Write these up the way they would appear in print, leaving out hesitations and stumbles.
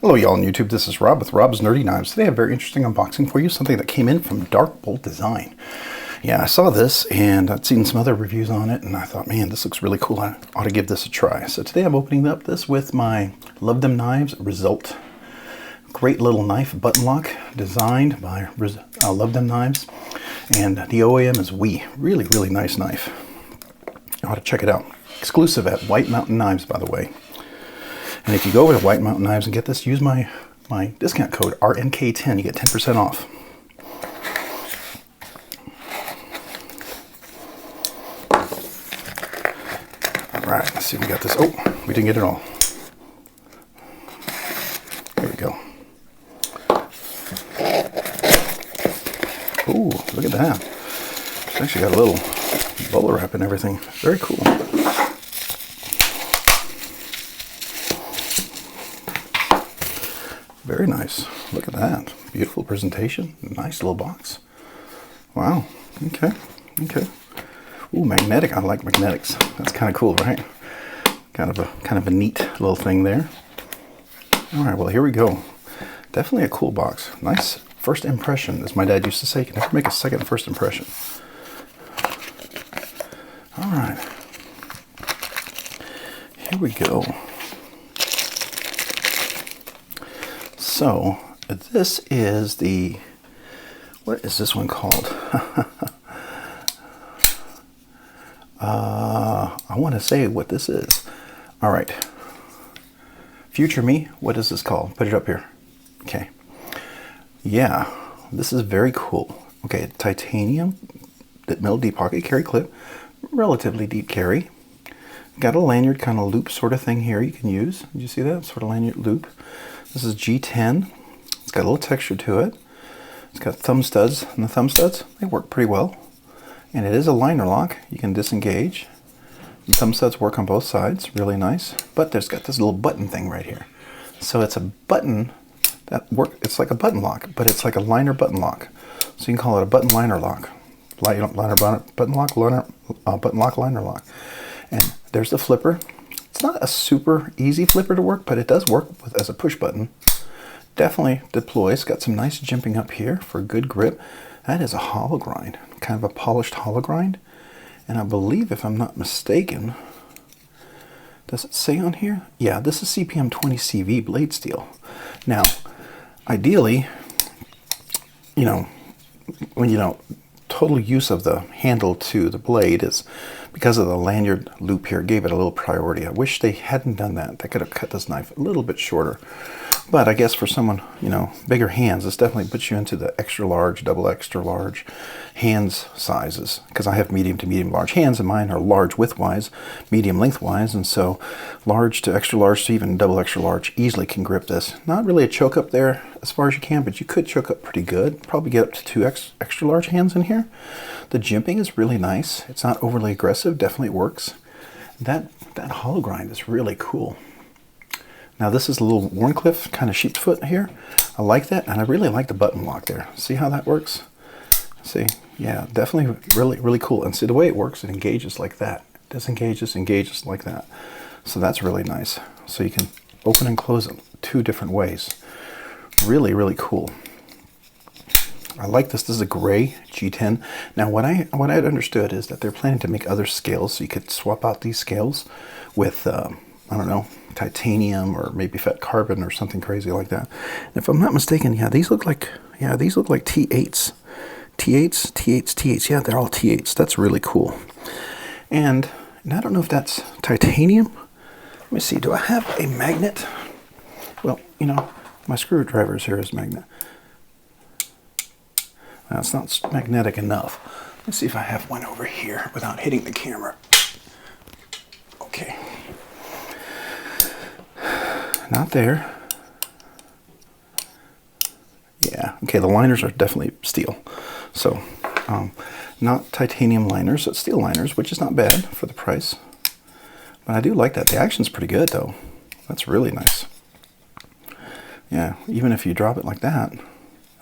Hello y'all on YouTube, this is Rob with Rob's Nerdy Knives. Today I have a very interesting unboxing for you, something that came in from Dark Bolt Design. Yeah, I saw this and I'd seen some other reviews on it and I thought, man, this looks really cool. I ought to give this a try. So today I'm opening up this with my Love Them Knives Result. Great little knife, button lock, designed by Love Them Knives. And the OEM is WE. Really, really nice knife. You ought to check it out. Exclusive at White Mountain Knives, by the way. And if you go over to White Mountain Knives and get this, use my discount code RNK10. You get 10% off. All right, let's see if we got this. Oh, we didn't get it all. There we go. Ooh, look at that. It's actually got a little bubble wrap and everything. Very cool. Very nice. Look at that. Beautiful presentation. Nice little box. Wow. Okay. Okay. Ooh, magnetic. I like magnetics. That's kind of cool, right? Kind of a neat little thing there. All right. Well, here we go. Definitely a cool box. Nice first impression, as my dad used to say. You can never make a second first impression. All right. Here we go. So this is the, what is this one called? I want to say what this is. All right. Future me, what is this called? Put it up here. Okay. Yeah, this is very cool. Okay, titanium, middle deep pocket carry clip, relatively deep carry. Got a lanyard kind of loop sort of thing here you can use. Did you see that? Sort of lanyard loop. This is G10. It's got a little texture to it. It's got thumb studs, and the thumb studs, they work pretty well. And it is a liner lock. You can disengage. The thumb studs work on both sides, really nice. But there's got this little button thing right here. So it's a button that it's like a button lock, but it's like a liner button lock. So you can call it a button liner lock. Button lock, liner lock. And there's the flipper. It's not a super easy flipper to work, but it does work as a push button. Definitely deploys. Got some nice jimping up here for good grip. That is a hollow grind, kind of a polished hollow grind. And I believe, if I'm not mistaken, does it say on here? Yeah, this is CPM 20 CV blade steel. Now, ideally, total use of the handle to the blade is because of the lanyard loop here, gave it a little priority. I wish they hadn't done that. They could have cut this knife a little bit shorter. But I guess for someone, bigger hands, this definitely puts you into the extra large, double extra large hands sizes. Because I have medium to medium large hands, and mine are large widthwise, medium lengthwise, and so large to extra large to even double extra large easily can grip this. Not really a choke up there as far as you can, but you could choke up pretty good. Probably get up to 2 extra large hands in here. The jimping is really nice. It's not overly aggressive, definitely works. That hollow grind is really cool. Now this is a little Warncliffe kind of sheep's foot here. I like that, and I really like the button lock there. See how that works? See, yeah, definitely really, really cool. And see the way it works, it engages like that. It disengages, engages like that. So that's really nice. So you can open and close it 2 different ways. Really, really cool. I like this. This is a gray G10. Now what I had understood is that they're planning to make other scales, so you could swap out these scales with I don't know, titanium or maybe fat carbon or something crazy like that. And if I'm not mistaken, yeah, these look like T8s. T8s, T8s, T8s. Yeah, they're all T8s. That's really cool. And I don't know if that's titanium. Let me see. Do I have a magnet? Well, my screwdriver here is magnet. Now, it's not magnetic enough. Let's see if I have one over here without hitting the camera. Okay. Not there. Yeah, okay, the liners are definitely steel. So, not titanium liners, it's steel liners, which is not bad for the price. But I do like that. The action's pretty good, though. That's really nice. Yeah, even if you drop it like that,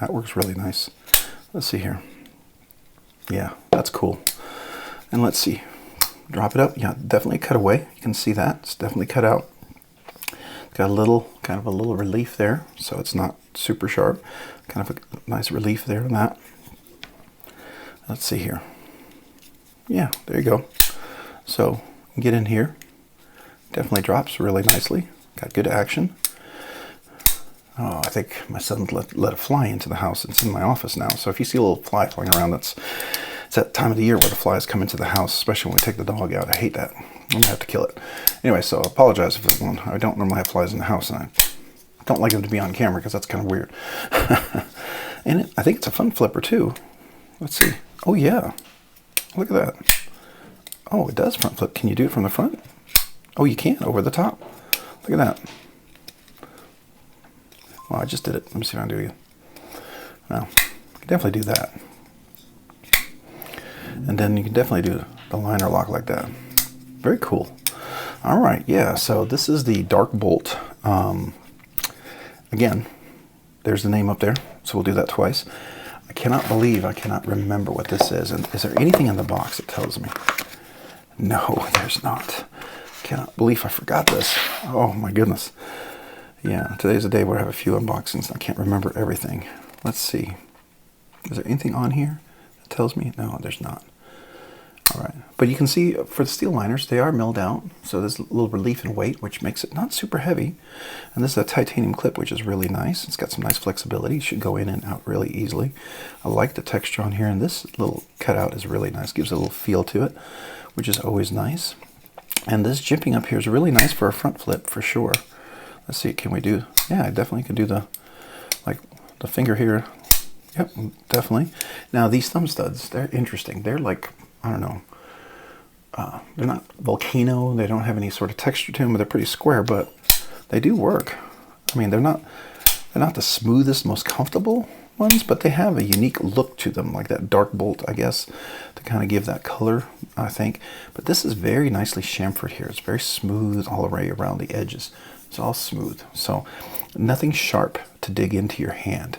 that works really nice. Let's see here. Yeah, that's cool. And let's see. Drop it up. Yeah, definitely cut away. You can see that. It's definitely cut out. Got a little kind of a little relief there, so it's not super sharp. Kind of a nice relief there on that. Let's see here. Yeah, there you go. So get in here. Definitely drops really nicely. Got good action. Oh, I think my son let a fly into the house. It's in my office now. So if you see a little fly flying around, it's that time of the year where the flies come into the house, especially when we take the dog out. I hate that. I'm going to have to kill it. Anyway, so I apologize for everyone. I don't normally have flies in the house, and I don't like them to be on camera because that's kind of weird. And I think it's a fun flipper too. Let's see. Oh yeah. Look at that. Oh, it does front flip. Can you do it from the front? Oh, you can, over the top. Look at that. Well, I just did it. Let me see if I can do it again. Well, you can definitely do that. And then you can definitely do the liner lock like that. Very cool. All right, yeah, so this is the Dark Bolt. Again, there's the name up there, so we'll do that twice. I cannot believe I cannot remember what this is. And is there anything in the box that tells me? No, there's not. Cannot believe I forgot this. Oh my goodness. Yeah, today's a day where I have a few unboxings. I can't remember everything. Let's see. Is there anything on here that tells me? No, there's not. All right, but you can see for the steel liners, they are milled out. So there's a little relief in weight, which makes it not super heavy. And this is a titanium clip, which is really nice. It's got some nice flexibility. It should go in and out really easily. I like the texture on here, and this little cutout is really nice. Gives a little feel to it, which is always nice. And this jimping up here is really nice for a front flip for sure. Let's see, can we do, yeah, I definitely can do the, like the finger here. Yep, definitely. Now these thumb studs, they're interesting. They're like, I don't know, they're not volcano. They don't have any sort of texture to them, but they're pretty square, but they do work. I mean, they're not the smoothest, most comfortable ones, but they have a unique look to them, like that Dark Bolt, I guess, to kind of give that color, I think. But this is very nicely chamfered here. It's very smooth all the way around the edges. It's all smooth, so nothing sharp to dig into your hand.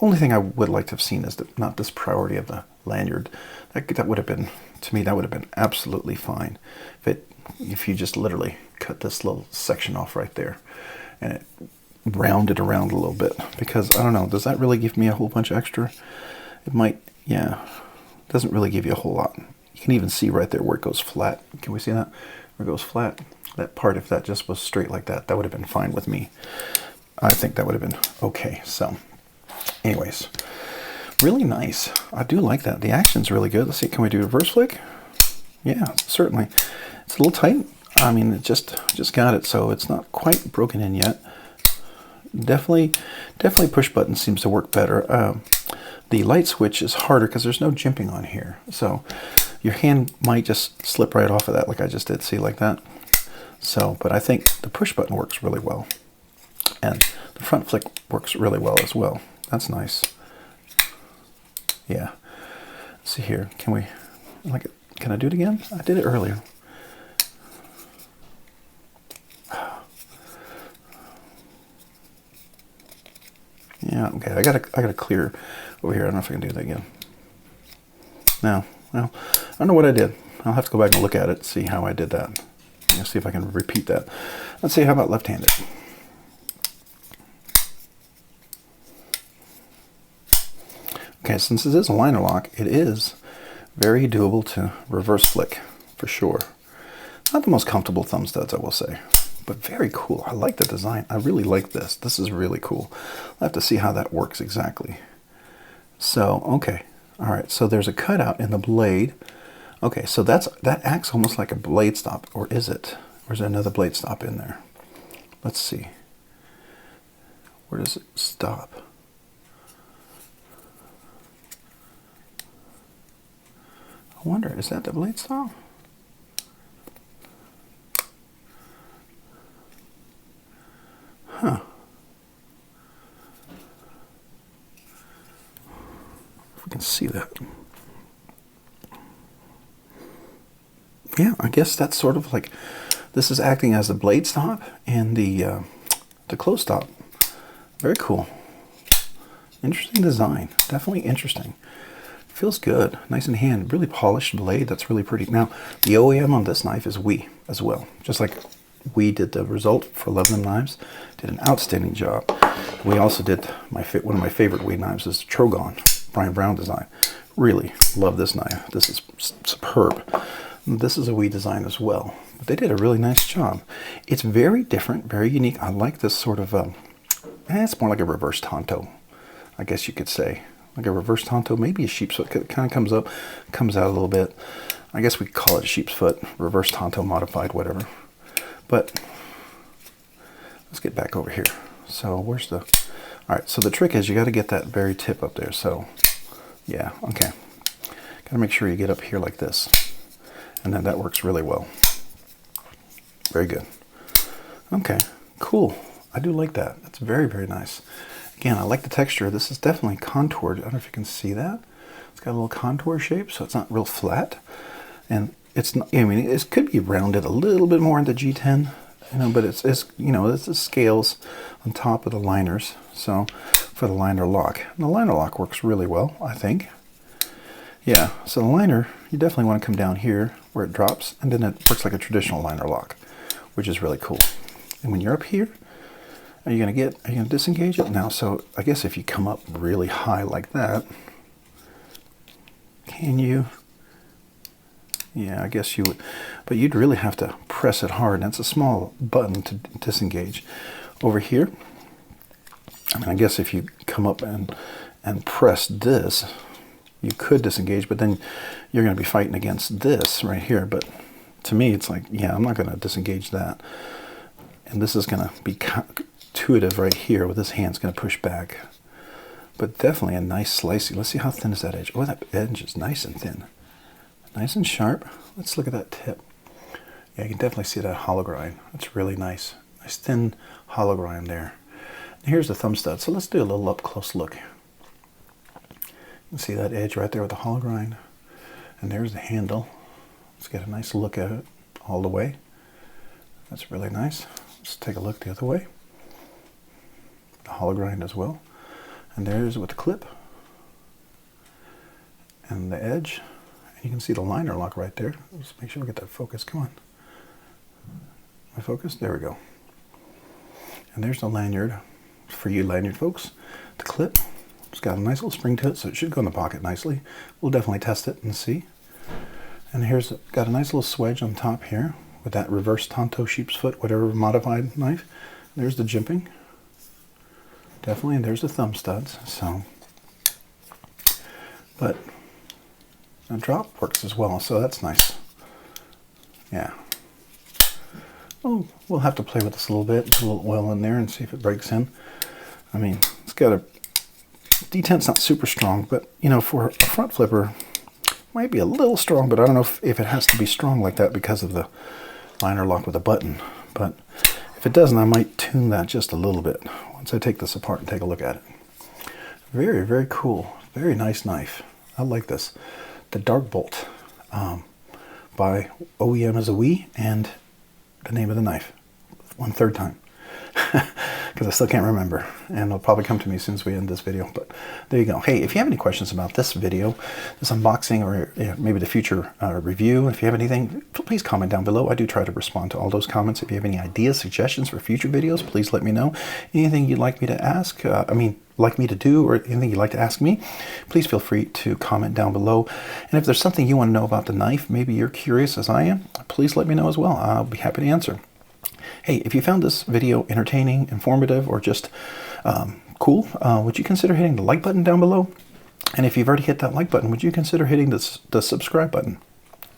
Only thing I would like to have seen is not this priority of the lanyard. That would have been, to me, that would have been absolutely fine if you just literally cut this little section off right there and it rounded around a little bit, because I don't know, does that really give me a whole bunch extra? It might, yeah, it doesn't really give you a whole lot. You can even see right there where it goes flat. Can we see that? Where it goes flat? That part, if that just was straight like that, that would have been fine with me. I think that would have been okay. So anyways, really nice. I do like that. The action's really good. Let's see, can we do a reverse flick? Yeah, certainly. It's a little tight. I mean, it just got it, so it's not quite broken in yet. Definitely push button seems to work better. The light switch is harder because there's no jimping on here. So your hand might just slip right off of that like I just did, see, like that. So, but I think the push button works really well. And the front flick works really well as well. That's nice. Yeah. Let's see here. Can I do it again? I did it earlier. Yeah, okay. I gotta clear over here. I don't know if I can do that again. No. Well, I don't know what I did. I'll have to go back and look at it, see how I did that. Let's see if I can repeat that. Let's see, how about left-handed? Okay, since this is a liner lock, it is very doable to reverse flick, for sure. Not the most comfortable thumb studs, I will say, but very cool. I like the design. I really like this. This is really cool. I'll have to see how that works exactly. So, okay. All right, so there's a cutout in the blade. Okay, so that acts almost like a blade stop, or is it? Or is there another blade stop in there? Let's see. Where does it stop? I wonder, is that the blade stop? Huh. If we can see that. Yeah, I guess that's sort of like, this is acting as the blade stop and the close stop. Very cool. Interesting design. Definitely interesting. Feels good. Nice in hand. Really polished blade. That's really pretty. Now, the OEM on this knife is WE as well. Just like We did the result for 11 knives, did an outstanding job. We also did one of my favorite weed knives is the Trogon, Brian Brown design. Really love this knife. This is superb. This is a weed design as well. But they did a really nice job. It's very different, very unique. I like this sort of, it's more like a reverse Tonto, I guess you could say. Like a reverse Tonto, maybe a sheep's foot. It kind of comes up, comes out a little bit. I guess we call it a sheep's foot, reverse Tonto modified, whatever. But let's get back over here. So where's the, all right, so the trick is you got to get that very tip up there. So yeah, okay. Got to make sure you get up here like this. And then that works really well. Very good. Okay, cool. I do like that. That's very, very nice. Again, I like the texture. This is definitely contoured. I don't know if you can see that. It's got a little contour shape, so it's not real flat. And it's not, I mean, it could be rounded a little bit more into G10, you know, but it's you know, it's the scales on top of the liners. So for the liner lock. And the liner lock works really well, I think. Yeah, so the liner, you definitely want to come down here where it drops, and then it works like a traditional liner lock, which is really cool. And when you're up here, are you going to disengage it? Now, so I guess if you come up really high like that, can you? Yeah, I guess you would, but you'd really have to press it hard. And it's a small button to disengage. Over here, I mean, I guess if you come up and press this, you could disengage, but then you're going to be fighting against this right here. But to me, it's like, yeah, I'm not going to disengage that. And this is going to be intuitive right here with this hand's going to push back. But definitely a nice slicey. Let's see how thin is that edge. Oh, that edge is nice and thin. Nice and sharp. Let's look at that tip. Yeah, you can definitely see that hollow grind. That's really nice. Nice thin hollow grind there. And here's the thumb stud. So let's do a little up close look. You can see that edge right there with the hollow grind. And there's the handle. Let's get a nice look at it all the way. That's really nice. Let's take a look the other way. The hollow grind as well. And there's with the clip. And the edge. And you can see the liner lock right there. Let's make sure we get that focus. Come on. My focus? There we go. And there's the lanyard. For you lanyard folks. The clip. It's got a nice little spring to it, so it should go in the pocket nicely. We'll definitely test it and see. And here's got a nice little swedge on top here with that reverse Tonto sheep's foot, whatever modified knife. There's the jimping. Definitely, and there's the thumb studs. So, but the drop works as well, so that's nice. Yeah. Oh, we'll have to play with this a little bit, put a little oil in there and see if it breaks in. I mean, it's got a detent's not super strong, but you know, for a front flipper, might be a little strong, but I don't know if it has to be strong like that because of the liner lock with a button. But if it doesn't, I might tune that just a little bit once I take this apart and take a look at it. Very, very cool. Very nice knife. I like this. The Dark Bolt by OEM as a we, and the name of the knife. 1/3 time. Because I still can't remember, and it'll probably come to me as soon as we end this video. But there you go. Hey, if you have any questions about this video, this unboxing, or maybe the future review, if you have anything, please comment down below. I do try to respond to all those comments. If you have any ideas, suggestions for future videos, please let me know. Anything you'd like me to ask, like me to do, or anything you'd like to ask me, please feel free to comment down below. And if there's something you want to know about the knife, maybe you're curious as I am, please let me know as well. I'll be happy to answer. Hey, if you found this video entertaining, informative, or just cool, would you consider hitting the like button down below? And if you've already hit that like button, would you consider hitting the subscribe button?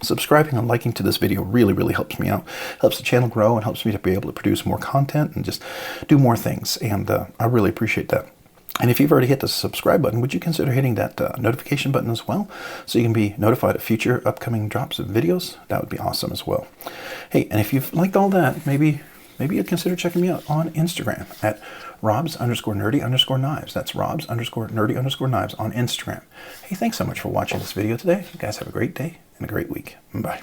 Subscribing and liking to this video really, really helps me out, helps the channel grow, and helps me to be able to produce more content and just do more things. And I really appreciate that. And if you've already hit the subscribe button, would you consider hitting that notification button as well, so you can be notified of future upcoming drops of videos? That would be awesome as well. Hey, and if you've liked all that, maybe you'd consider checking me out on Instagram at robs_nerdy_knives. That's robs_nerdy_knives on Instagram. Hey, thanks so much for watching this video today. You guys have a great day and a great week. Bye.